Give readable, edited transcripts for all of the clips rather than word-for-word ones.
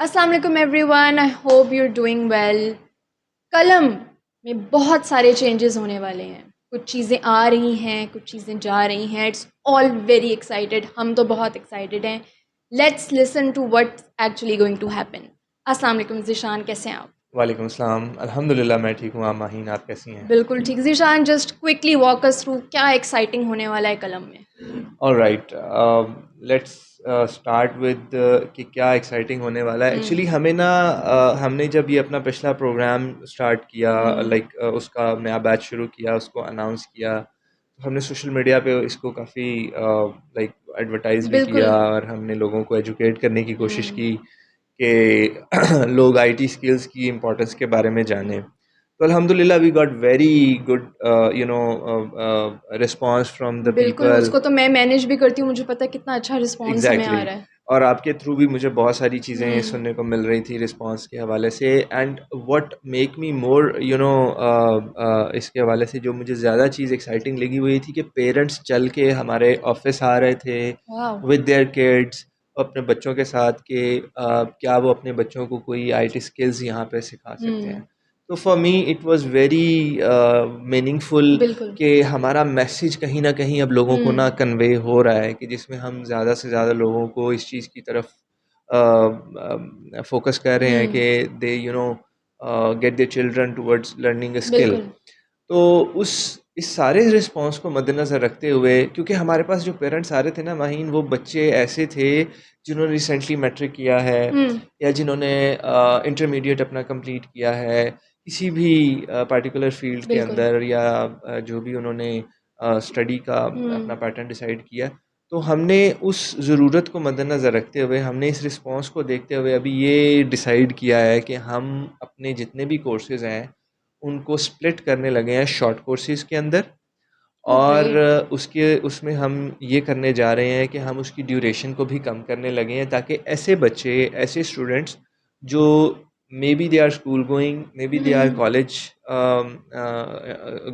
अस्सलाम वालेकुम everyone, I hope you are doing well. कलम में बहुत सारे चेंजेस होने वाले हैं। कुछ चीज़ें आ रही हैं, कुछ चीज़ें जा रही हैं। इट्स ऑल वेरी एक्साइटेड, हम तो बहुत एक्साइटेड हैं। Let's listen to what's actually going to happen. अस्सलाम वालेकुम ज़ीशान, कैसे हैं आप? वालेकुम अस्सलाम। अल्हम्दुलिल्लाह मैं ठीक हूँ। आप माहीन, आप कैसी हैं? बिल्कुल ठीक। Zeeshan, just quickly walk us through, क्या एक्साइटिंग होने वाला है कलम में? ऑलराइट, लेट्स स्टार्ट विद कि क्या एक्साइटिंग होने वाला है। एक्चुअली हमें ना हमने जब ये अपना पिछला प्रोग्राम स्टार्ट किया, लाइक उसका नया बैच शुरू किया, उसको अनाउंस किया, तो हमने सोशल मीडिया पे इसको काफ़ी लाइक एडवर्टाइज भी बिल्कुल। किया और हमने लोगों को एजुकेट करने की कोशिश की कि लोग आईटी स्किल्स की इम्पोर्टेंस के बारे में जानें। तो अल्हम्दुलिल्लाह we got very good response from the बिल्कुल, पीपल। उसको तो मैं मैनेज भी करती हूँ, मुझे पता है कितना अच्छा रिस्पॉन्स हमें आ एग्जैक्टली रहा है। और आपके थ्रू भी मुझे बहुत सारी चीज़ें हम्म। सुनने को मिल रही थी रिस्पांस के हवाले से। एंड व्हाट मेक मी मोर इसके हवाले से जो मुझे ज़्यादा चीज़ एक्साइटिंग लगी हुई थी कि पेरेंट्स चल के हमारे ऑफिस आ रहे थे वाह। विद देयर किड्स, अपने बच्चों के साथ कि क्या वो अपने बच्चों को कोई आईटी स्किल्स यहाँ पे सिखा सकते हम्म। हैं। तो for me it was very meaningful बिल्कुल। कि हमारा मैसेज कहीं ना कहीं अब लोगों को ना कन्वे हो रहा है, कि जिसमें हम ज़्यादा से ज़्यादा लोगों को इस चीज़ की तरफ फोकस कर रहे हैं कि they get their children towards learning a skill. बिल्कुल। तो उस इस सारे रिस्पांस को मद्देनज़र रखते हुए, क्योंकि हमारे पास जो पेरेंट्स आ रहे थे ना माहीन, वो बच्चे ऐसे थे जिन्होंने रिसेंटली मैट्रिक किया है हुँ। या जिन्होंने इंटरमीडिएट अपना कंप्लीट किया है किसी भी पर्टिकुलर फील्ड के बिल्कुल। अंदर, या जो भी उन्होंने स्टडी का अपना हुँ। पैटर्न डिसाइड किया। तो हमने उस ज़रूरत को मद्देनज़र रखते हुए, हमने इस रिस्पांस को देखते हुए अभी ये डिसाइड किया है कि हम अपने जितने भी कोर्सेज़ हैं उनको स्प्लिट करने लगे हैं शॉर्ट कोर्सेज़ के अंदर। ओह और ग्रेट! उसके उसमें हम ये करने जा रहे हैं कि हम उसकी ड्यूरेशन को भी कम करने लगे हैं, ताकि ऐसे बच्चे, ऐसे स्टूडेंट्स जो maybe they are school going, maybe they are hmm. College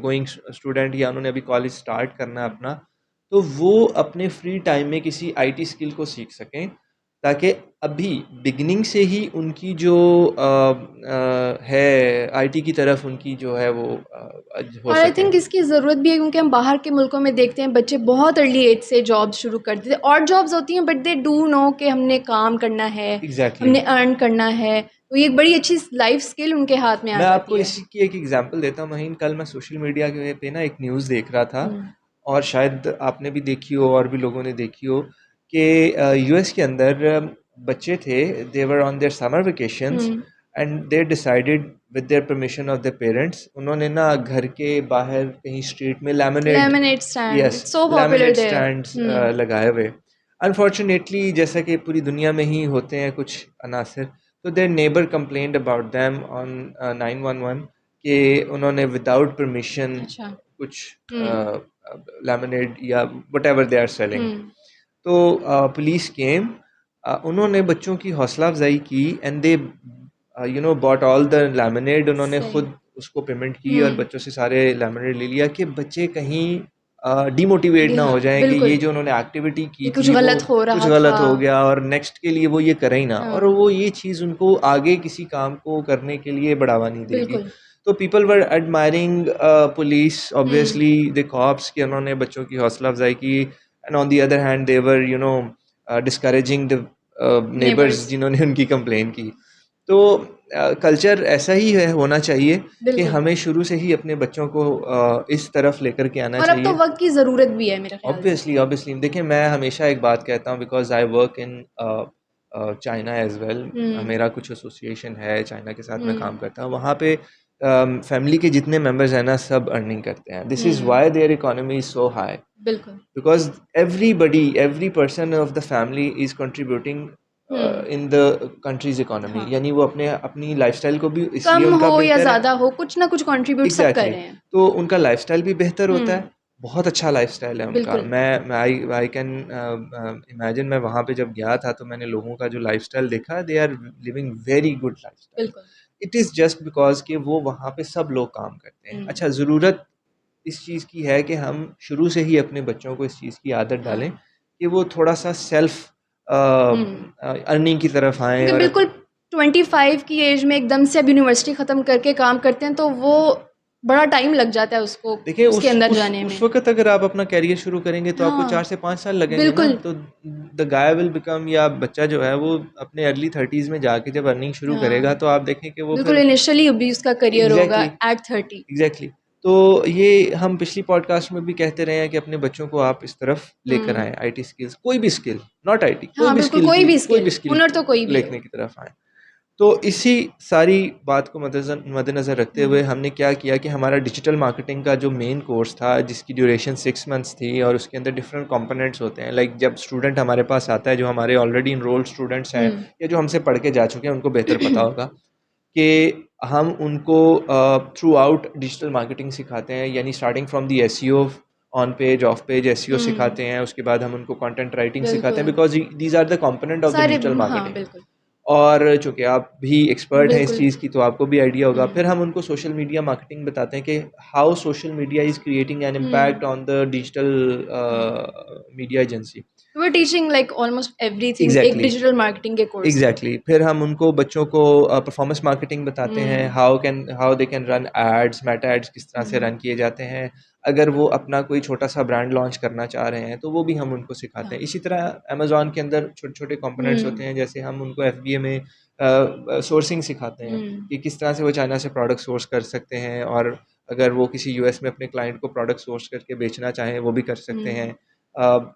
going student, या उन्होंने अभी कॉलेज स्टार्ट करना है अपना, तो वो अपने फ्री टाइम में किसी आईटी स्किल को सीख सकें, ताकि अभी बिगिनिंग से ही उनकी जो है आईटी की तरफ उनकी जो है वो हो और आई सके। थिंक इसकी ज़रूरत भी है, क्योंकि हम बाहर के मुल्कों में देखते हैं बच्चे बहुत अर्ली एज से जॉब शुरू कर देते हैं। और जॉब्स होती हैं, बट दे डू नो कि हमने काम करना है, एग्जैक्टली हमने अर्न करना है। तो ये एक बड़ी अच्छी लाइफ स्किल उनके हाथ में आ मैं जाती आपको है। इसी की एक एग्जांपल देता हूँ महीन। कल मैं सोशल मीडिया के पे ना एक न्यूज़ देख रहा था, हुँ। और शायद आपने भी देखी हो और भी लोगों ने देखी हो कि यूएस के अंदर बच्चे थे, they were on their summer vacations, um. And they decided with their permission of the parents, उन्होंने ना घर के बाहर कहीं स्ट्रीट में laminate, lemonade stand, yes, it's so popular laminate there. Stands um. लगाए हुए। अनफॉर्चुनेटली जैसा कि पूरी दुनिया में ही होते हैं कुछ अनासर, तो their neighbour complained about them on 911 कि उन्होंने विदाउट परमिशन अच्छा। कुछ हुँ। लेमनेड या whatever they are selling. Hmm. तो पुलिस केम, उन्होंने बच्चों की हौसला अफजाई की, and they bought all the lemonade, उन्होंने सही। खुद उसको पेमेंट की और हुँ। बच्चों से सारे लेमनेड ले लिया, कि बच्चे कहीं डिमोटिवेट ना हाँ, हो जाएं कि ये बिल्कुल, जो उन्होंने एक्टिविटी कि की कुछ थी वो गलत हो कुछ रहा था। गलत हो गया और नेक्स्ट के लिए वो ये करें ही ना, और हाँ, वो ये चीज़ उनको आगे किसी काम को करने के लिए बढ़ावा नहीं देगी। बिल्कुल। तो people were admiring police, hmm. Obviously the cops, कि उन्होंने बच्चों की हौसला अफजाई की, and on the other hand they were discouraging the neighbours neighbours. जिन्होंने उनकी कंप्लेन की। तो कल्चर ऐसा ही है, होना चाहिए कि बिल्कुल। हमें शुरू से ही अपने बच्चों को इस तरफ लेकर के आना और अब तो चाहिए। वक़्त की ज़रूरत भी है मेरे ख़्याल से। ऑब्वियसली ऑब्वियसली देखिए, मैं हमेशा एक बात कहता हूँ, because I work in China as well. Um. मेरा कुछ एसोसिएशन है चाइना के साथ, मैं काम हुँ। करता हूँ वहाँ पे। फैमिली के जितने मेंबर्स हैं ना, सब अर्निंग करते हैं। This is um. Why their economy is so high, बिल्कुल। Because every person of the family is contributing um. In the country's economy, हाँ। यानी वो अपने अपनी लाइफस्टाइल को भी इसलिए कम उनका हो या बेहतर है। ज़्यादा हो, कुछ ना कुछ कंट्रीब्यूट सब कर एग्जैक्टली रहे हैं। तो उनका लाइफस्टाइल भी बेहतर होता हुँ। है, बहुत अच्छा लाइफस्टाइल है उनका। बिल्कुल। मैं आई कैन इमेजिन, मैं वहाँ पे जब गया था तो मैंने लोगों का जो लाइफस्टाइल देखा, they are living very good lifestyle. बिल्कुल। इट इज़ जस्ट बिकॉज कि वो वहाँ पे सब लोग काम करते हैं। हुँ। अच्छा, ज़रूरत इस चीज़ की है कि हम शुरू से ही अपने बच्चों को इस चीज़ की आदत हाँ। डालें कि वो थोड़ा सा सेल्फ हुँ। अर्निंग की तरफ आएँ क्योंकि और बिल्कुल 25 की एज में एकदम से अब यूनिवर्सिटी ख़त्म करके काम करते हैं, तो वो बड़ा टाइम लग जाता है उसको देखिए उसके अंदर जाने उस में। वक्त अगर आप अपना कैरियर शुरू करेंगे तो आपको 4 हाँ, से 5 साल लगेंगे ना, बिल्कुल। तो द गाय विल बिकम, या बच्चा जो है वो अपने अर्ली 30s में जाके जब अर्निंग शुरू करेगा हाँ, तो आप देखें कि वो बिल्कुल फिर इनिशियली अभी उसका करियर होगा एग्जैक्टली एट 30। एग्जैक्टली तो ये हम पिछली पॉडकास्ट में भी कहते रहे हैं कि अपने बच्चों को आप इस तरफ लेकर हुँ। आएं, आईटी स्किल्स, कोई भी स्किल, नॉट आईटी, हाँ, बिल्कुल कोई भी कोई स्किल, भी स्किल हुनर तो कोई भी हो। लेखने की तरफ आए। तो इसी सारी बात को मद्देनज़र रखते हुए हुँ, हमने क्या किया कि हमारा डिजिटल मार्केटिंग का जो मेन कोर्स था, जिसकी ड्यूरेशन 6 मंथ्स थी और उसके अंदर डिफरेंट कंपोनेंट्स होते हैं, लाइक जब स्टूडेंट हमारे पास आता है, जो हमारे ऑलरेडी इनरोल्ड स्टूडेंट्स हैं हुँ। या जो हमसे पढ़ के जा चुके हैं, उनको बेहतर पता होगा कि हम उनको थ्रू आउट डिजिटल मार्केटिंग सिखाते हैं, यानी starting from the SEO, on page off page SEO um, सिखाते हैं, उसके बाद हम उनको कंटेंट राइटिंग सिखाते हैं, बिल्कुल। Because these are the component of the सारे डिजिटल हाँ, मार्केटिंग। बिल्कुल, और चूँकि आप भी एक्सपर्ट हैं इस बिल्कुल। चीज़ की, तो आपको भी आइडिया होगा। हुँ, फिर हम उनको सोशल मीडिया मार्केटिंग बताते हैं कि how social media is creating an um, impact on the digital um. Media agency. We are teaching like almost everything एक एग्ज़ैक्टली। डिजिटल मार्केटिंग के कोर्स में। एग्जैक्टली फिर हम उनको बच्चों को परफॉर्मेंस मार्केटिंग बताते हैं, um, how they can run ads, Meta ads किस तरह से हुँ, रन किए जाते हैं। अगर वो अपना कोई छोटा सा ब्रांड लॉन्च करना चाह रहे हैं तो वो भी हम उनको सिखाते हैं। हाँ। इसी तरह अमेजोन के अंदर छोटे छोटे कंपोनेंट्स हुँ, होते हैं, जैसे हम उनको एफबीए में सोर्सिंग सिखाते हैं हुँ, कि किस तरह से वो चाइना से प्रोडक्ट सोर्स कर सकते हैं, और अगर वो किसी यूएस में अपने क्लाइंट को प्रोडक्ट सोर्स करके बेचना चाहें वो भी कर सकते हुँ। हैं।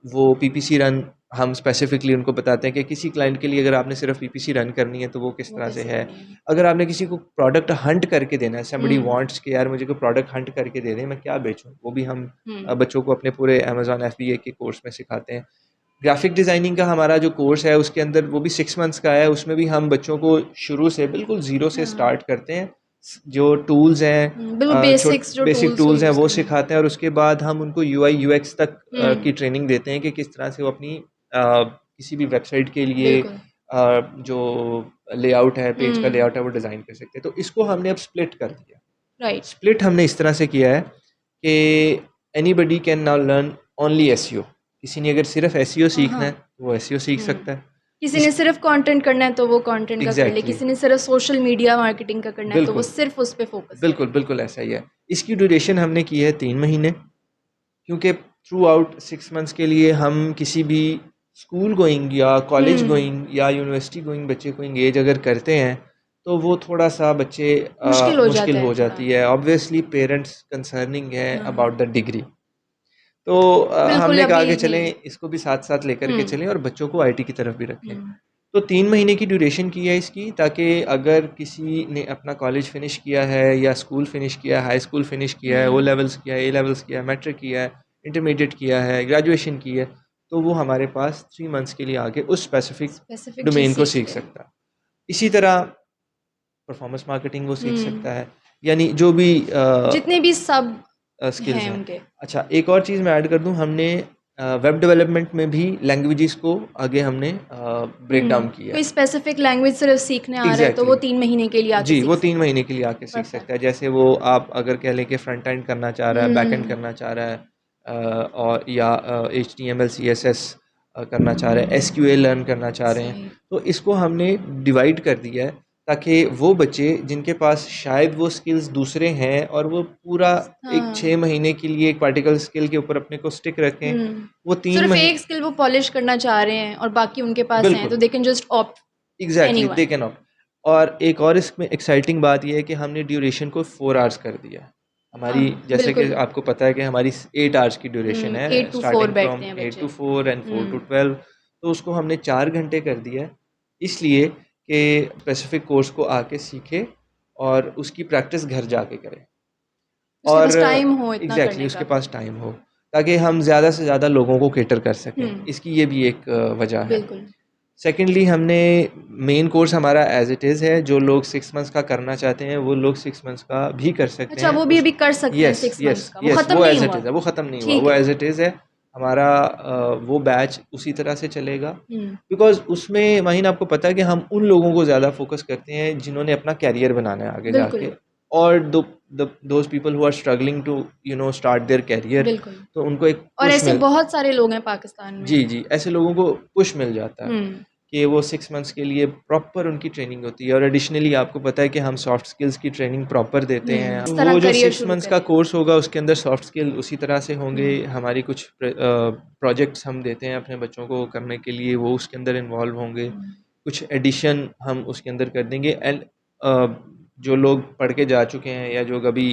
वो पीपीसी रन हम स्पेसिफिकली उनको बताते हैं कि किसी क्लाइंट के लिए अगर आपने सिर्फ पीपीसी रन करनी है तो वो किस वो तरह से कैसे है। करनी है? अगर आपने किसी को प्रोडक्ट हंट करके देना है, समबडी हुँ, वांट्स कि यार मुझे कोई प्रोडक्ट हंट करके दे दें, मैं क्या बेचूं, वो भी हम हुँ, बच्चों को अपने पूरे अमेजोन एफबीए के कोर्स में सिखाते हैं। ग्राफिक डिज़ाइनिंग का हमारा जो कोर्स है उसके अंदर वो भी 6 मंथ्स का है, उसमें भी हम बच्चों को शुरू से बिल्कुल ज़ीरो से हाँ। स्टार्ट करते हैं। जो टूल्स हैं, बिल्कुल छोट बेसिक्स जो बेसिक टूल्स को टूल्स हैं यूज़ वो करना है। सिखाते हैं, और उसके बाद हम उनको यूआई यूएक्स तक हुँ, की ट्रेनिंग देते हैं कि किस तरह से वो अपनी किसी भी वेबसाइट के लिए बिल्कुल। जो लेआउट है, पेज का हुँ, लेआउट है, वो डिज़ाइन कर सकते हैं। तो इसको हमने अब स्प्लिट कर दिया। राइट। स्प्लिट हमने इस तरह से किया है कि anybody can now learn only SEO. किसी ने अगर सिर्फ एसईओ सीखना है हाँ। तो वो एसईओ सीख हुँ। सकता है। किसी ने इस सिर्फ़ कंटेंट करना है तो वो कंटेंट का कर ले, एग्जैक्टली किसी ने सिर्फ़ सोशल मीडिया मार्केटिंग का करना है तो वो बिल्कुल सिर्फ़ उस पे फ़ोकस बिल्कुल करे। बिल्कुल ऐसा ही है। इसकी ड्यूरेशन हमने की है 3 महीने, क्योंकि थ्रू आउट 6 मंथ्स के लिए हम किसी भी स्कूल गोइंग या कॉलेज हुँ, गोइंग या यूनिवर्सिटी गोइंग बच्चे को इंगेज अगर करते हैं तो वो थोड़ा सा बच्चे मुश्किल हो मुश्किल जाता है हो थोड़ा। जाती है। ऑब्वियसली पेरेंट्स कंसर्निंग है हाँ, अबाउट द डिग्री। तो बिल्कुल हमने कहा अभी कि जी। चलें इसको भी साथ साथ लेकर के हुँ, चलें और बच्चों को आईटी की तरफ भी रखें। हुँ, तो 3 महीने की ड्यूरेशन की है इसकी, ताकि अगर किसी ने अपना कॉलेज फिनिश किया है या स्कूल फिनिश किया है, हाई स्कूल फिनिश किया है, ओ हुँ। लेवल्स किया है, ए लेवल्स किया है, मैट्रिक किया है, इंटरमीडिएट किया है, ग्रेजुएशन की है, तो वो हमारे पास 3 मंथ्स के लिए आके उस स्पेसिफिक स्पेसिफ़िक चीज़ डोमेन को सीख सीख ले। सकता है। इसी तरह परफॉर्मेंस मार्केटिंग वो सीख हुँ, सकता है, यानी जो भी जितने भी सब स्किल्स हैं हैं। उनके। अच्छा, एक और चीज़ मैं ऐड कर दूँ, हमने वेब डेवलपमेंट में भी लैंग्वेजेस को आगे हमने ब्रेक हुँ, डाउन किया कोई है। स्पेसिफ़िक लैंग्वेज सिर्फ़ सीखने आ रहा है तो वो एग्ज़ैक्टली 3 महीने के लिए आके जी, वो सीख 3 सकता है। महीने के लिए आके सीख सकता परफ़ेक्ट। है। जैसे वो आप अगर कह लें कि फ्रंट एंड करना चाह रहा है, बैक एंड हुँ, करना चाह रहा है, और या एचटीएमएल सीएसएस करना चाह रहे हैं, एसक्यूएल लर्न करना चाह रहे हैं, सही। तो इसको हमने डिवाइड कर दिया है ताकि वो बच्चे जिनके पास शायद वो स्किल्स दूसरे हैं और वो पूरा एक हाँ। 6 महीने के लिए एक पार्टिकुलर स्किल के ऊपर अपने को स्टिक रखें, हुँ। वो 3 सिर्फ़ मही एक स्किल वो पॉलिश करना चाह रहे हैं और बाकी उनके पास हैं तो बिल्कुल। They can just opt exactly they anyone. Can opt. और एक और इसमें एक्साइटिंग बात यह है कि हमने ड्यूरेशन को 4 आवर्स कर दिया है। हमारी हाँ, जैसे कि बिल्कुल। आपको पता है कि हमारी 8 आवर्स की ड्यूरेशन है, 8 टू 4 स्टार्टिंग बैठते फ्रॉम हैं 8 बच्चे। टू 4 एंड 4 टू हुँ, 12, तो उसको हमने 4 घंटे कर दिया है, इसलिए कि स्पेसिफिक कोर्स को आके सीखे और उसकी प्रैक्टिस घर जाके करें, उसके और पास टाइम हो इतना एग्जैक्टली करने उसके का। पास टाइम हो, ताकि हम ज़्यादा से ज़्यादा लोगों को केटर कर सकें। हुँ, इसकी ये भी एक वजह है। बिल्कुल। सेकेंडली हमने मेन कोर्स हमारा एज इट इज़ है, जो लोग 6 मंथ्स का करना चाहते हैं वो लोग 6 मंथ्स का भी कर सकते अच्छा हैं वो भी उस अभी कर सकते हैं यस 6 यस मंथ्स का, वो यस ख़त्म वो नहीं एज इट हुआ। इज़ है, वो ख़त्म नहीं हुआ, ठीक वो है। एज इट इज़ है हमारा। वो बैच उसी तरह से चलेगा, हुँ, बिकॉज उसमें माहिन आपको पता है कि हम उन लोगों को ज़्यादा फोकस करते हैं जिन्होंने अपना कैरियर बनाना है आगे बिल्कुल, जाके, और those people who are struggling to start their career, बिल्कुल। तो उनको एक और पुश ऐसे मिल बहुत सारे लोग हैं पाकिस्तान में। जी जी, ऐसे लोगों को पुश मिल जाता है हुँ, कि वो 6 मंथ्स के लिए प्रॉपर उनकी ट्रेनिंग होती है, और एडिशनली आपको पता है कि हम सॉफ्ट स्किल्स की ट्रेनिंग प्रॉपर देते हैं। इस तरह वो जो करियर 6 शुरू मंथ्स का करें। कोर्स होगा उसके अंदर सॉफ्ट स्किल उसी तरह से होंगे। हमारी कुछ प्रोजेक्ट्स हम देते हैं अपने बच्चों को करने के लिए, वो उसके अंदर इन्वॉल्व होंगे। कुछ एडिशन हम उसके अंदर कर देंगे। एंड जो लोग पढ़ के जा चुके हैं या जो अभी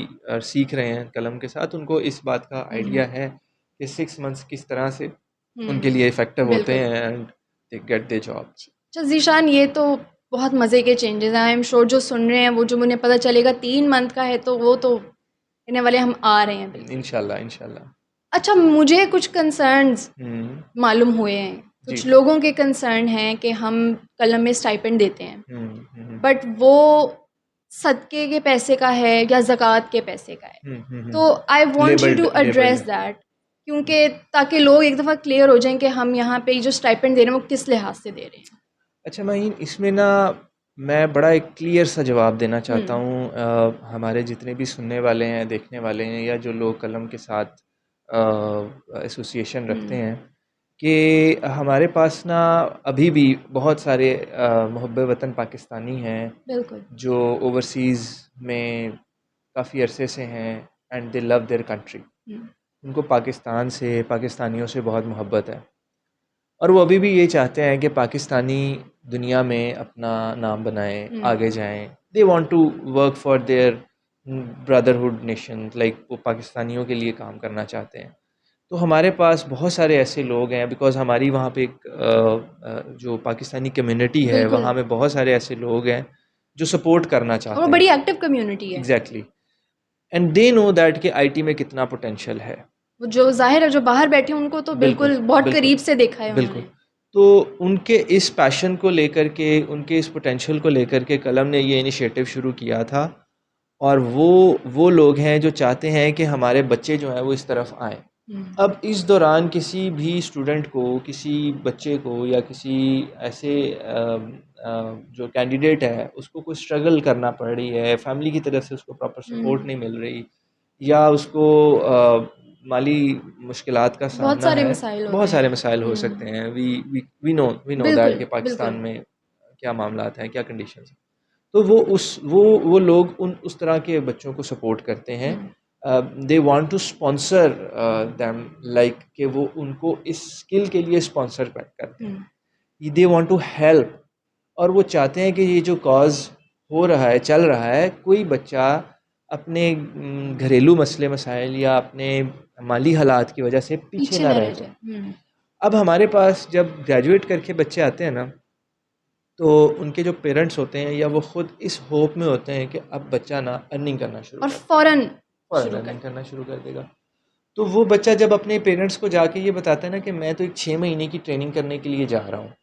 सीख रहे हैं कलम के साथ, उनको इस बात का आइडिया है कि 6 मंथ्स किस तरह से उनके लिए इफेक्टिव होते बिल्कुल। हैं and they get their job. अच्छा ज़ीशान, ये तो बहुत मज़े के चेंजेस हैं। आई एम श्योर जो सुन रहे हैं वो, जो उन्हें पता चलेगा 3 मंथ का है, तो वो तो कहने वाले हम आ रहे हैं बिल्कुल। इंशाल्लाह इंशाल्लाह। अच्छा, मुझे कुछ कंसर्न्स हम्म। मालूम हुए हैं। जी कुछ जी। लोगों के कंसर्न हैं कि हम कलम में स्टाइपेंड देते हैं, हम्म। बट वो सदक़े के पैसे का है या ज़कात के पैसे का है। तो I want you to address labelled. That, क्योंकि ताकि लोग एक दफ़ा क्लियर हो जाएं कि हम यहाँ पे जो स्टाइपेंड दे रहे हैं वो किस लिहाज से दे रहे हैं। अच्छा माहीन, इसमें ना मैं बड़ा एक क्लियर सा जवाब देना चाहता हुँ, हूँ हमारे जितने भी सुनने वाले हैं, देखने वाले हैं, या जो लोग कलम के साथ एसोसिएशन रखते हुँ, हैं, कि हमारे पास ना अभी भी बहुत सारे मुहब्बे वतन पाकिस्तानी हैं बिल्कुल। जो ओवरसीज़ में काफ़ी अरसे से हैं and they love their country. Um, उनको पाकिस्तान से, पाकिस्तानियों से बहुत मोहब्बत है, और वो अभी भी ये चाहते हैं कि पाकिस्तानी दुनिया में अपना नाम बनाएं, हुँ, आगे जाएं। They want to work for their brotherhood nation, like वो पाकिस्तानियों के लिए काम करना चाहते हैं। तो हमारे पास बहुत सारे ऐसे लोग हैं, बिकॉज़ हमारी वहाँ पे एक जो पाकिस्तानी कम्युनिटी है, बिल्कुल। वहाँ में बहुत सारे ऐसे लोग हैं जो सपोर्ट करना और वो चाहते हैं। बड़ी एक्टिव कम्युनिटी है। Exactly. And they know that कि आईटी में कितना पोटेंशियल है। वो जो ज़ाहिर है, जो बाहर बैठे हैं उनको तो बिल्कुल बिल्कुल बहुत बिल्कुल करीब से देखा है बिल्कुल। उन्होंने। तो उनके इस पैशन को लेकर के, उनके इस पोटेंशियल को लेकर के कलम ने ये इनिशिएटिव शुरू किया था, और वो लोग हैं जो चाहते हैं कि हमारे बच्चे जो हैं वो इस तरफ आएँ। हुँ, अब इस दौरान किसी भी स्टूडेंट को, किसी बच्चे को, या किसी ऐसे जो कैंडिडेट है उसको कोई स्ट्रगल करना पड़ रही है, फैमिली की तरफ से उसको प्रॉपर सपोर्ट हुँ, नहीं मिल रही, या उसको माली मुश्किलात का बहुत सामना सारे है, मसाइल होते बहुत हैं। सारे मसाइल हो सकते हुँ, हैं। वी नो दैट बिल्कुल, कि पाकिस्तान बिल्कुल। में क्या मामलात हैं, क्या कंडीशंस हैं। तो वो लोग उस तरह के बच्चों को सपोर्ट करते हैं। Um, they want to sponsor them, like कि वो उनको इस स्किल के लिए स्पॉन्सर करते हुँ, हैं। दे वांट टू हेल्प, और वो चाहते हैं कि ये जो कॉज हो रहा है, चल रहा है, कोई बच्चा अपने घरेलू मसले मसाइल या अपने माली हालात की वजह से पीछे पीछे ना ना रह रह जाए। जाए। हुँ, अब हमारे पास जब ग्रेजुएट करके बच्चे आते हैं ना, तो उनके जो पेरेंट्स होते हैं, या वो खुद इस होप में होते हैं कि अब बच्चा ना अर्निंग करना शुरू और कर देगा, फ़ौरन फॉरेन शुरू कर अर्निंग दें। करना शुरू कर देगा। तो वो बच्चा जब अपने पेरेंट्स को जाके ये बताता है ना कि मैं तो एक 6 महीने की ट्रेनिंग करने के लिए जा रहा हूँ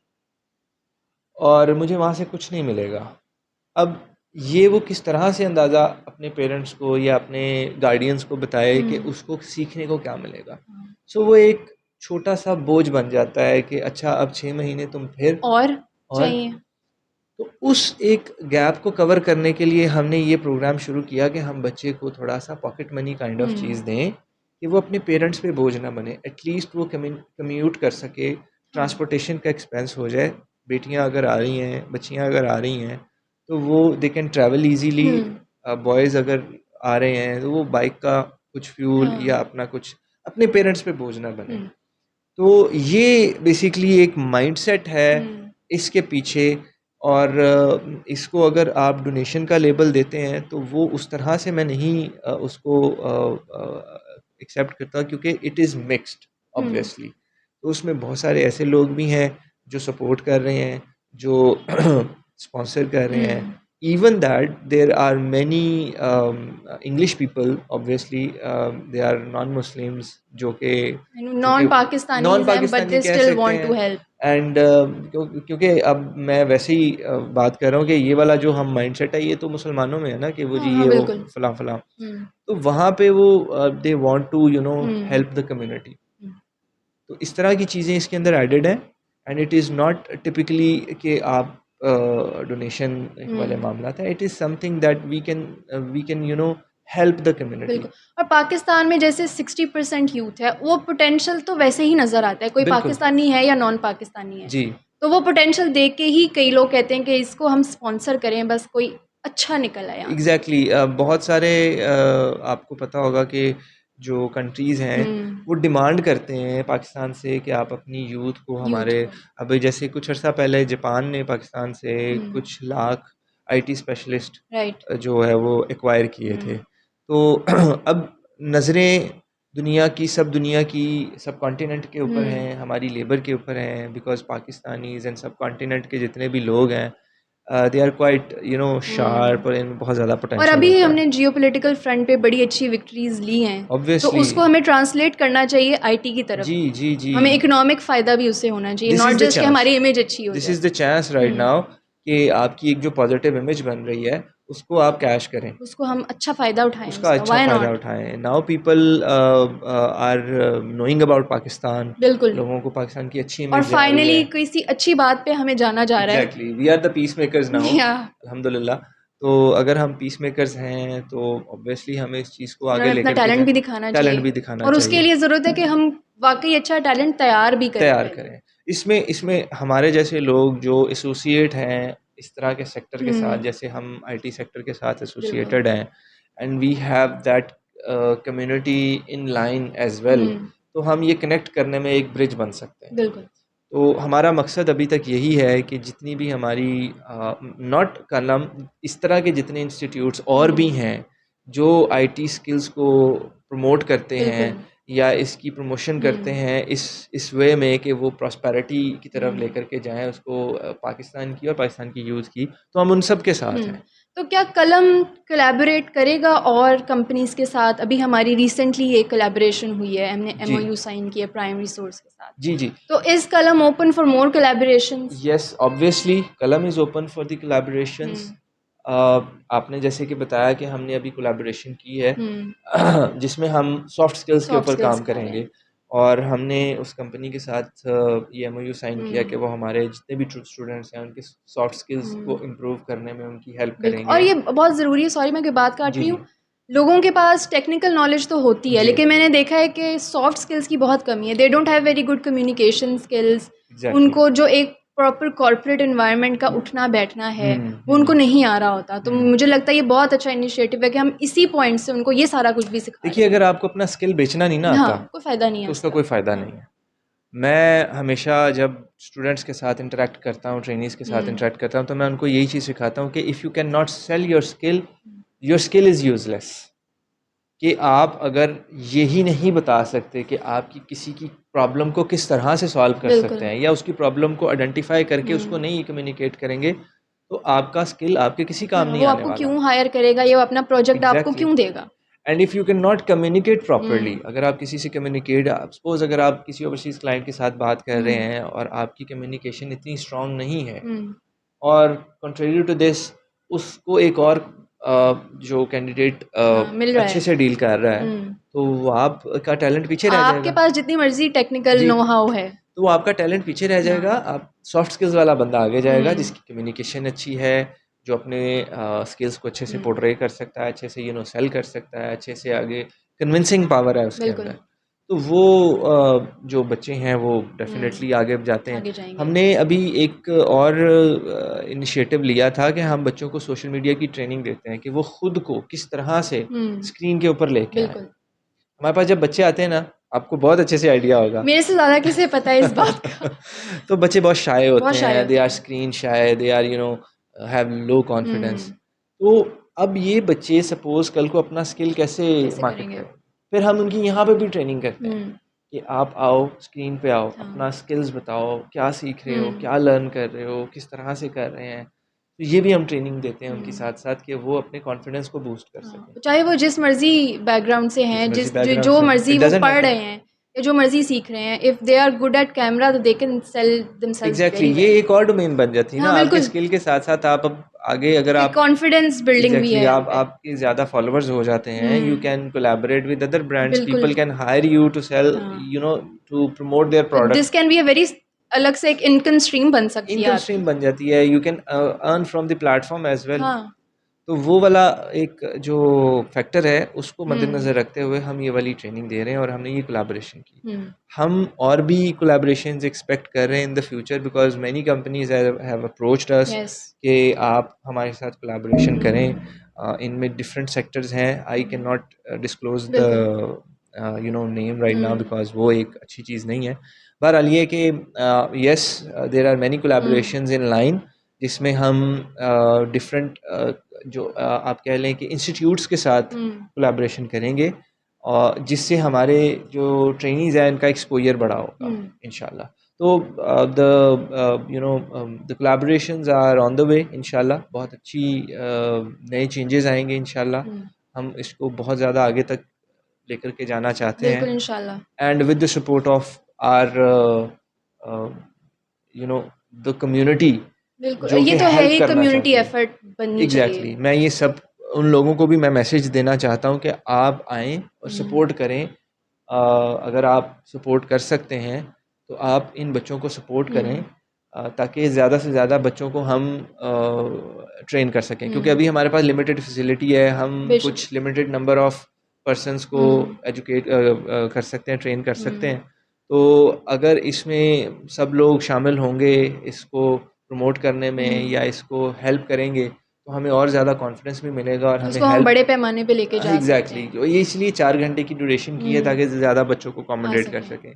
और मुझे वहाँ से कुछ नहीं मिलेगा। अब ये वो किस तरह से अंदाज़ा अपने पेरेंट्स को या अपने गार्डियंस को बताए कि हुँ, उसको सीखने को क्या मिलेगा। हाँ। सो वो एक छोटा-सा बोझ बन जाता है कि अच्छा, अब 6 महीने तुम फिर, और और चाहिए। तो उस एक गैप को कवर करने के लिए हमने ये प्रोग्राम शुरू किया कि हम बच्चे को थोड़ा-सा पॉकेट मनी काइंड ऑफ हुँ, चीज़ दें कि वो अपने पेरेंट्स पे बोझ ना बने। एटलीस्ट वो कम्यूट कर सके, हाँ। ट्रांसपोर्टेशन का एक्सपेंस हो जाए। बेटियाँ अगर आ रही हैं, बच्चियाँ अगर आ रही हैं, तो वो they can travel easily. Hmm, boys अगर आ रहे हैं, तो वो बाइक का कुछ फ्यूल हाँ। या अपना कुछ अपने पेरेंट्स पे बोझ ना बने। हुँ, तो ये बेसिकली एक माइंडसेट है हुँ, इसके पीछे। और इसको अगर आप डोनेशन का लेबल देते हैं, तो वो उस तरह से मैं नहीं उसको एक्सेप्ट करता, क्योंकि it is mixed hmm, obviously. तो उसमें बहुत सारे ऐसे लोग भी हैं जो सपोर्ट कर रहे हैं, जो स्पॉन्सर कर रहे हैं। Um. Even that there are many English people, obviously they are non Muslims, जो नॉन कि नॉन पाकिस्तानीज़ हैं, बट पाकिस्तानी दे कह स्टिल सकते वांट हैं। To help. एंड क्योंकि अब मैं वैसे ही बात कर रहा हूँ कि ये वाला जो हम माइंडसेट है, ये तो मुसलमानों में है ना, कि वो हाँ, जी हाँ, ये वो बिल्कुल। फलां फलां। हुँ, तो वहाँ पे वो they want to um, help the community. Um, तो इस तरह की चीज़ें इसके अंदर एडेड हैं। And it is not typically कि आप डोनेशन वाले हुँ। मामला था। It is something that we can help the community. बिल्कुल। और पाकिस्तान में जैसे 60% यूथ है, वो पोटेंशियल तो वैसे ही नज़र आता है, कोई बिल्कुल। पाकिस्तानी है या नॉन पाकिस्तानी है। जी। तो वो पोटेंशियल देख के ही कई लोग कहते हैं कि इसको हम स्पॉन्सर करें, बस कोई अच्छा निकल आए यहाँ से। एग्जैक्टली बहुत सारे आपको पता होगा कि जो कंट्रीज़ हैं वो डिमांड करते हैं पाकिस्तान से कि आप अपनी यूथ को यूथ हमारे, को। अभी जैसे कुछ अर्सा पहले जापान ने पाकिस्तान से कुछ लाख आईटी स्पेशलिस्ट राइट। जो है वो एक्वायर किए थे। तो अब नज़रें दुनिया की सब कॉन्टिनेंट के ऊपर हैं, हमारी लेबर के ऊपर हैं, बिकॉज पाकिस्तानीज एंड सब कॉन्टिनेंट के जितने भी लोग हैं दे आर क्वाइट शार्प और इनमें बहुत ज़्यादा और पोटेंशियल अभी होता है। हमने जियोपॉलिटिकल फ्रंट पे बड़ी अच्छी विक्ट्रीज ली हैं, तो ऑब्वियसली उसको हमें ट्रांसलेट करना चाहिए आईटी की तरफ। जी जी जी हमें इकोनॉमिक फ़ायदा भी उससे होना चाहिए, this not is the just कि चांस, हमारी इमेज अच्छी हो दिस जाए। Is the chance right now कि आपकी एक जो पॉजिटिव इमेज बन रही है उसको आप कैश करें, उसको हम अच्छा फ़ायदा उठाएं उसका उसका, अच्छा व्हाई फ़ायदा नॉट। उठाएं। Now people are knowing about Pakistan, बिल्कुल। लोगों को पाकिस्तान की अच्छी और इमेज जा रही फाइनली है। किसी अच्छी बात पे हमें जाना जा रहा है। Exactly we are the peace makers now, या अल्हम्दुलिल्लाह। तो अगर हम पीस मेकर्स हैं तो ऑब्वियसली हमें इस चीज़ को आगे हमें अपना लेकर के टैलेंट जाएं, भी दिखाना टैलेंट चाहिए, भी दिखाना और उसके चाहिए, लिए ज़रूरत है कि हम वाकई अच्छा टैलेंट तैयार भी करें तैयार पहले। करें। इसमें हमारे जैसे लोग जो एसोसिएट हैं इस तरह के सेक्टर के साथ, जैसे हम आईटी सेक्टर के साथ बिल्कुल। एसोसिएटेड हैं and we have that community in line as well, तो हम ये कनेक्ट करने में एक ब्रिज बन सकते हैं। बिल्कुल। तो हमारा मकसद अभी तक यही है कि जितनी भी हमारी नॉट कलम, इस तरह के जितने इंस्टीट्यूट्स और भी हैं जो आईटी स्किल्स को प्रमोट करते हैं बिल्कुल। या इसकी प्रमोशन करते हैं इस वे में कि वो प्रॉस्पेरिटी की तरफ लेकर के जाएं उसको, पाकिस्तान की और पाकिस्तान की यूथ की, तो हम उन सब के साथ हैं। तो क्या कलम कोलैबोरेट करेगा और कंपनीज के साथ? अभी हमारी रिसेंटली एक कोलैबोरेशन हुई है, हमने जी एमओयू साइन किया प्राइम रिसोर्स के साथ। जी जी तो is Kalam open for more collaborations? Yes obviously Kalam is open for the collaborations. आपने जैसे कि बताया कि हमने अभी कोलैबोरेशन की है जिसमें हम सॉफ्ट स्किल्स के सॉफ्ट ऊपर स्किल्स काम सिखा रहे करेंगे, हैं। और हमने उस कंपनी के साथ ये एमओयू साइन किया कि वो हमारे जितने भी स्टूडेंट्स हैं उनके सॉफ्ट स्किल्स को इम्प्रूव करने में उनकी हेल्प बिल्कुल, और करेंगे। ये बहुत ज़रूरी है, सॉरी मैं कोई बात काट जी रही जी हूँ। लोगों के पास टेक्निकल नॉलेज तो होती है, जी लेकिन मैंने देखा है कि सॉफ्ट स्किल्स की बहुत कमी है। They don't have very good communication skills. Exactly उनको जो एक प्रॉपर कॉर्पोरेट एनवायरनमेंट का उठना बैठना है, वो उनको हम्म। नहीं आ रहा होता। तो मुझे लगता है ये बहुत अच्छा इनिशिएटिव है कि हम इसी पॉइंट से उनको ये सारा कुछ भी सिखा देखिए रहे अगर आपको अपना स्किल बेचना नहीं ना हैं। आता हाँ, कोई फ़ायदा नहीं है तो उसका उसका। कोई फ़ायदा हाँ। नहीं है। मैं हमेशा जब स्टूडेंट्स के साथ इंटरेक्ट करता हूँ, ट्रेनीज़ के साथ इंटरेक्ट करता हूँ, तो मैं उनको यही चीज़ सिखाता हूँ कि if you can not sell your skill is useless. कि आप अगर यही नहीं बता सकते कि आपकी किसी की प्रॉब्लम को किस तरह से सॉल्व कर सकते बिल्कुल। हैं, या उसकी प्रॉब्लम को आइडेंटिफाई करके उसको नहीं कम्युनिकेट करेंगे, तो आपका स्किल आपके किसी काम हाँ, नहीं वो आने आपको वाला। क्यों हायर करेगा, ये वो अपना प्रोजेक्ट आपको एग्जैक्टली क्यों देगा? And if you can not communicate properly, अगर आप किसी से कम्युनिकेट, सपोज अगर आप किसी ओवरसीज़ क्लाइंट के साथ बात कर रहे हैं और आपकी कम्युनिकेशन इतनी स्ट्रांग नहीं है, और कंट्रेरी टू दिस उसको एक और जो कैंडिडेट हाँ, मिल रहा अच्छे है। से डील कर रहा है, तो वो आपका टैलेंट पीछे रह आपके जाएगा। पास जितनी मर्ज़ी टेक्निकल जी, नो हाउ है। तो वो आपका टैलेंट पीछे रह जाएगा, हाँ। आप सॉफ्ट स्किल्स वाला बंदा आगे जाएगा हुँ, जिसकी कम्युनिकेशन अच्छी है, जो अपने स्किल्स को अच्छे से हुँ, पोर्ट्रे कर सकता है, अच्छे से सेल कर सकता है, अच्छे से आगे कन्विंसिंग पावर है उसके बिल्कुल। अंदर। तो वो जो बच्चे हैं वो हुँ, डेफ़िनेटली आगे जाते हैं। आगे जाएँगे। हमने अभी एक और इनिशिएटिव लिया था कि हम बच्चों को सोशल मीडिया की ट्रेनिंग देते हैं कि वो खुद को किस तरह से स्क्रीन के ऊपर लेके आएँ। बिल्कुल। हमारे पास जब बच्चे आते हैं ना, आपको बहुत अच्छे से आइडिया होगा। मेरे से ज़्यादा किसे पता है इस बात का? तो बच्चे बहुत शाय बहुत होते शाय हैं, दे होते आर हैं। Screen shy, they are have low confidence. Um, तो अब ये बच्चे सपोज़ कल को अपना स्किल कैसे कैसे मार्केट करेंगे? करें? फिर हम उनकी यहाँ पे भी ट्रेनिंग करते हैं हुँ, कि आप आओ, स्क्रीन पे आओ, हाँ, अपना स्किल्स बताओ, क्या सीख रहे हो, हुँ, क्या लर्न कर रहे हो, किस तरह से कर रहे हैं। तो ये भी हम ट्रेनिंग देते हैं उनके हुँ, साथ-साथ कि वो अपने कॉन्फिडेंस को बूस्ट कर हाँ। सकें। चाहे वो जिस मर्ज़ी बैकग्राउंड से जिस हैं, मर्ज़ी जो बैकग्राउंड जो से, मर्ज़ी इट वो डज़न्ट पढ़ मैटर। रहे हैं या जो मर्ज़ी सीख रहे हैं, if they are good at camera तो they can sell themselves exactly very ये वेल। एक और डोमेन बन जाती है ना हाँ, आपके बिल्कुल। स्किल के साथ साथ। आप अब आगे अगर एक आप कॉन्फिडेंस बिल्डिंग भी एग्जैक्टली है यहाँ आप पे। आपके ज़्यादा फॉलोअर्स हो जाते हैं, you um, can collaborate with other brands, बिल्कुल। People can hire you to sell, हाँ। टू प्रमोट देयर तो this product. Can be a very अलग से एक इनकम स्ट्रीम बन सकती है इनकम आपकी। स्ट्रीम बन जाती है, you can earn from the platform as well. हाँ, तो वो वाला एक जो फैक्टर है उसको मद्देनज़र हम्म रखते हुए हम ये वाली ट्रेनिंग दे रहे हैं और हमने ये कोलैबोरेशन की। हम्म हम और भी कोलैबोरेशंस एक्सपेक्ट कर रहे हैं in the future because many companies have approached us yes कि आप हमारे साथ कोलैबोरेशन करें। इनमें डिफरेंट सेक्टर्स हैं। आई कैन नॉट डिस्क्लोज़ बिल्कुल the name right now hmm because वो एक अच्छी चीज़ नहीं है। बहरहाल ये है कि yes there are many hmm collaborations in line जिसमें हम डिफरेंट जो आप कह लें कि इंस्टीट्यूट्स के साथ हम्म कोलैबोरेशन करेंगे और जिससे हमारे जो ट्रेनीज़ हैं इनका एक्सपोजर बढ़ा होगा हम्म इंशाल्लाह। तो the you know the collaborations are on the way इंशाल्लाह। बहुत अच्छी नए चेंजेस आएंगे इंशाल्लाह। हम्म हम इसको बहुत ज़्यादा आगे तक लेकर के जाना चाहते हैं बिल्कुल इंशाल्लाह and with the support of our you know the community बिल्कुल जो ये कि तो है हेल्प ही, करना कम्युनिटी चाहती है। एफर्ट बननी चाहिए। एग्जैक्टली मैं ये सब उन लोगों को भी मैं मैसेज देना चाहता हूँ कि आप आएँ और हम्म सपोर्ट करें। अगर आप सपोर्ट कर सकते हैं तो आप इन बच्चों को सपोर्ट करें हम्म ताकि ज़्यादा से ज़्यादा बच्चों को हम ट्रेन कर सकें क्योंकि अभी हमारे पास लिमिटेड फैसिलिटी है। हम बेशक कुछ लिमिटेड नंबर ऑफ पर्सन्स को हम्म एजुकेट कर सकते हैं, ट्रेन कर सकते हम्म हैं। तो अगर इसमें सब लोग शामिल होंगे इसको प्रमोट करने में हम्म या इसको हेल्प करेंगे तो हमें और ज़्यादा कॉन्फिडेंस भी मिलेगा और हमें उसको हम हेल्प बड़े पैमाने पे लेके जा सकते एग्जैक्टली हैं। ये इसलिए 4 घंटे की ड्यूरेशन की है हम्म ताकि ज़्यादा बच्चों को आ अकोमोडेट कर सकें। सकें।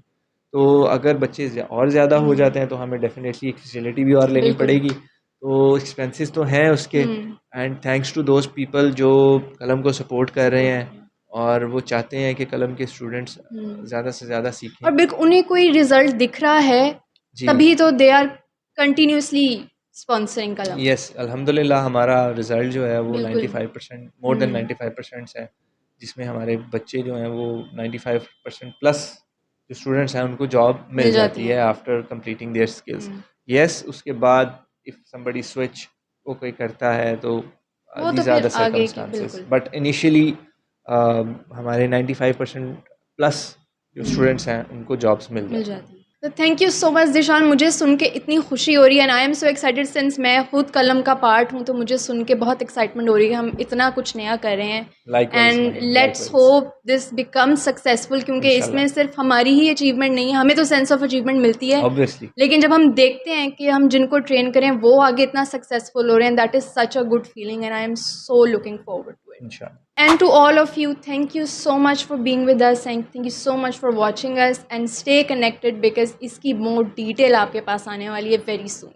तो अगर बच्चे और ज़्यादा हो हम्म जाते हैं तो हमें डेफिनेटली एक फैसिलिटी भी और लेनी बिल्कुल पड़ेगी। तो एक्सपेंसेस तो हैं उसके hmm and thanks to those people जो कलम को सपोर्ट कर रहे सपोर्ट हैं करें। और वो चाहते हैं कि कलम के स्टूडेंट्स हम्म ज़्यादा से ज़्यादा सीखें। और बिल्कुल उन्हें कोई रिजल्ट दिख रहा है जी तभी तो दे आर कंटिन्यूसली स्पॉन्सरिंग कलम। यस अल्हम्दुलिल्लाह हमारा रिज़ल्ट जो है वो बिल्कुल 95% मोर देन हम्म 95% है जिसमें हमारे बच्चे जो हैं वो 95% प्लस जो स्टूडेंट्स हैं उनको जॉब मिल मिल जाती जाती है। है after completing their skills. Hmm yes उसके बाद इफ़ समबडी स्विच वो कोई करता है तो वो तो दीज आर फिर द आगे की सर्कमस्टांसेस बिल्कुल बट इनिशियली हमारे 95% प्लस जो स्टूडेंट्स हैं उनको जॉब्स मिल मिल जाती हैं। जाती है। तो थैंक यू सो मच दिशान, मुझे सुन के इतनी खुशी हो रही है and I am so excited since मैं खुद कलम का पार्ट हूँ तो मुझे सुन के बहुत एक्साइटमेंट हो रही है। हम इतना कुछ नया कर रहे हैं likewise and Maryam let's likewise hope this become successful क्योंकि इंशाल्लाह इसमें सिर्फ हमारी ही अचीवमेंट नहीं है, हमें तो सेंस ऑफ अचीवमेंट मिलती है ऑब्वियसली लेकिन जब हम देखते हैं कि हम जिनको ट्रेन करें वो आगे इतना सक्सेसफुल हो रहे हैं that is such a good feeling and I am so looking forward to it. इंशाल्लाह। And to all of you, thank you so much for being with us and thank you so much for watching us and stay connected because इसकी more detail आपके पास आने वाली है very soon.